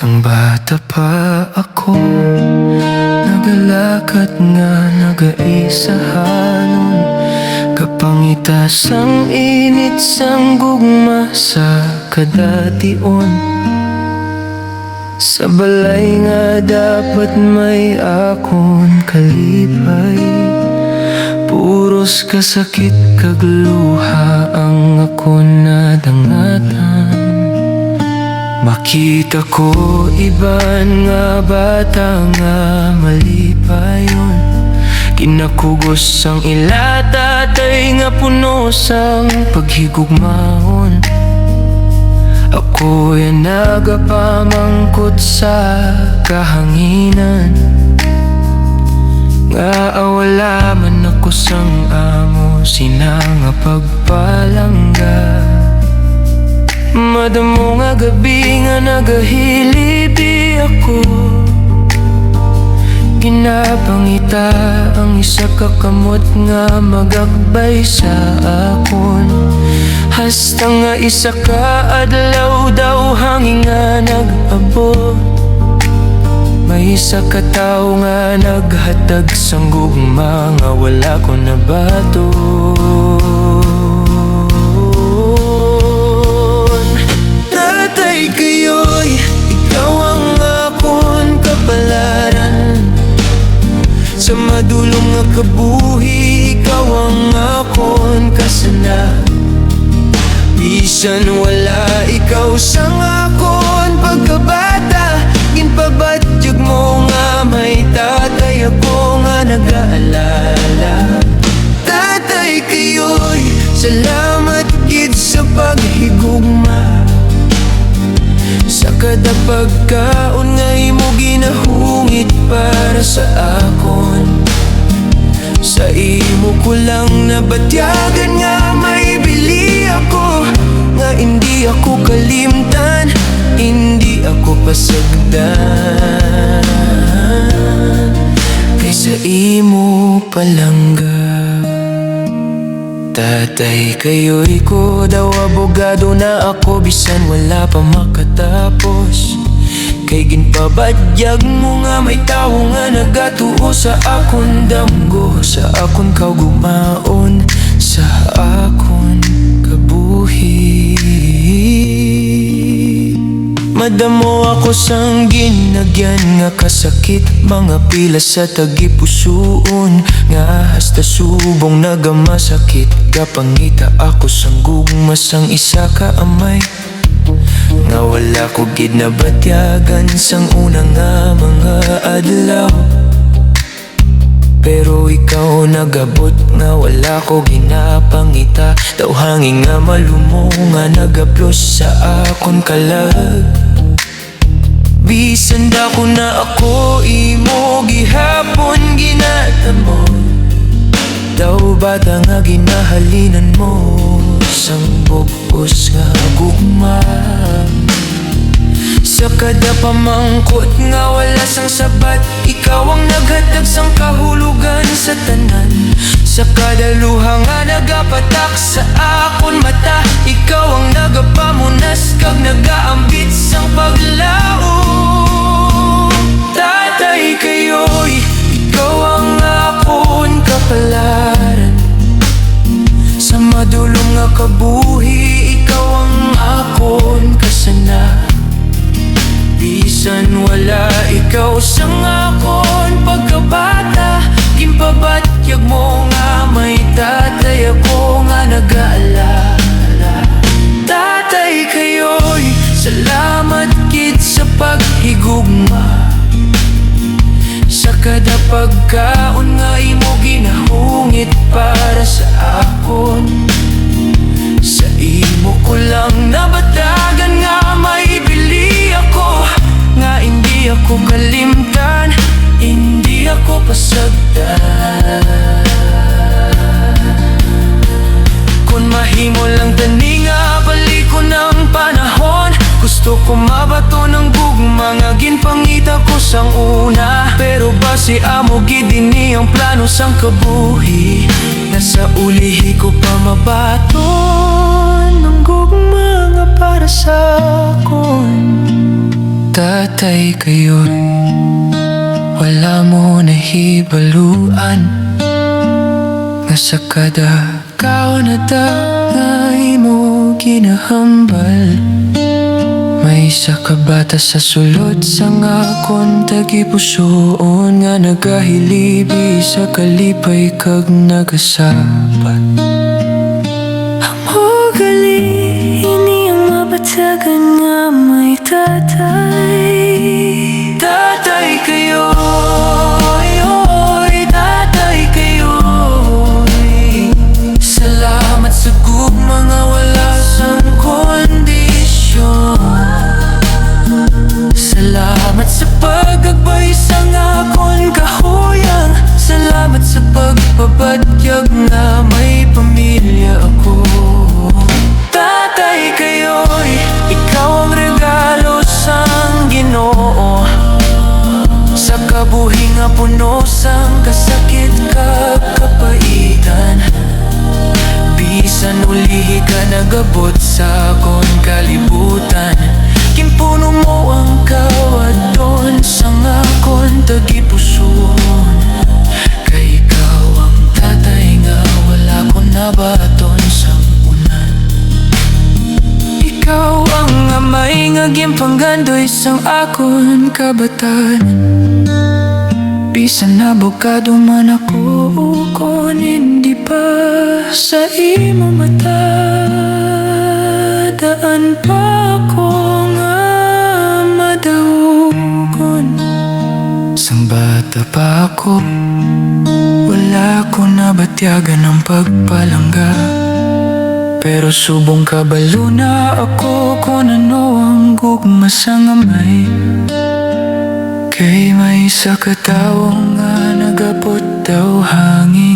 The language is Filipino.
Sang bata pa ako, nagalakad nga nagaisahanon, kapangita sang init sang gugma sa kadation. Sa balay nga dapat may akon kalipay, puros kasakit kag luha ang akon nadangatan. Makita ko iban nga bata nga malipayon, kinakugos sang ilata tay nga puno sang paghigugmaon. Ako yan nagapamangkot sa kahanginan, nga awala man ako sang amo sinanga pagpalangga. Madamo nga gabi nga nagahilibi ako, ginapangita ang isa kakamot nga magakbay sa akon. Hasta nga isa ka adlaw daw hangin nga nag-abot, may isa ka tao nga naghatag sang gugma nga wala ko nabato. Kayo'y ikaw ang akon kapalaran, sa madulong nga kabuhi ikaw ang akon kasana. Bisan wala ikaw sang akon pagkabata, ginpabatyag mo nga may tatay ako nga nag-aalala. Tatay kayo'y salamat gid sa paghigugma, sa kada pagkaon nga imo ginahungit para sa akon. Sa imo ko lang nabatyagan nga may bili ako, nga hindi ako kalimtan, hindi ako pasagdan, kay sa imo palangga. Tatay kayo'y ko daw abogado na ako, bisan wala pa makatapos, kay ginpabadyag mo nga may tao nga nagatuo sa akon damgo, sa akon kaugumaon, sa akon kabuhi. Madamo ako sang ginagyan nga kasakit, mga pila sa tagipusoon, nga hasta subong nagamasakit. Kapangita ako sang gugma sang isa ka amay, nga wala ko gid nabatyagan sang una nga mga adlaw. Pero ikaw nagabot nga wala ko ginapangita, daw hangin nga malumo nga nagaplos sa akon kalag. Bisan dako na ako imo gihapon ginatamo, daw bata nga ginahalinan mo sang bugos nga gugma. Sa kada pamangkot nga wala sang sabat, ikaw ang naghatag sang kahulugan sa tanan. Sa kada luha nga nagapatak sa akon mata, ikaw ang nagapamunas kag nagaambit sang paglao. Tatay kayo'y ikaw ang akon kapalaran, sa madulong nga kabuhi ikaw ang akon kasana. Bisan wala ikaw sang akon pagkabata, ginpabatyag mo nga may tatay ako nga nag-aalala. Tatay kayo'y salamat gid sa paghigugma, sa kada pagkaon nga imo ginahungit para sa akon. Sa imo ko lang nabatagan nga may bili ako, nga hindi ako kalimtan, hindi ako pasagdan. Kung mahimo lang tani nga balik ko ng panahon, gusto ko mabato ng gugma nga ginpangita ko sang una. Pero base amo gid dinhi ang plano sang kabuhi, nasa ulihi ko pa mabaton ng gugma nga para sa akon. tatay kayo'y wala mo nahibaluan, nga sa kada kaon na dangay mo ginahambal. May isa ka bata sa sulod sa ngakon tagipusoon, nga nagahilibi sa kalipay kag nagasabat. Amo gali ini ang mabatagan nga may tatay. Tatay kayo, oy, tatay kayo. Salamat sa gugma nga wala sang kondisyon. Salamat sa pagagbay sa ngakon kahuyang. Salamat sa pagpabadyag na may pamilya ako. Tatay kayo'y ikaw ang regalo sang Ginoo, sa kabuhi nga puno sang kasakit kag kapaitan. Bisan ulihi ka nagabot sa akon kalibutan, kimpuno mo ang kawadon sa ngakon tagipuson. Kay ikaw ang tatay nga wala ko nabaton sa unan. Ikaw ang amay nga gimpanggandoy sang akon kabataan. Bisan abogado man ako kung hindi pa sa imo mata, daan pa ako nga madahugon. Sang bata pa ako, wala ko nabatyagan ng pagpalangga. Pero subong kabalo na ako kung ano ang gugma sa ngamay. Kay may isa ka tao nga nagabot daw hangin.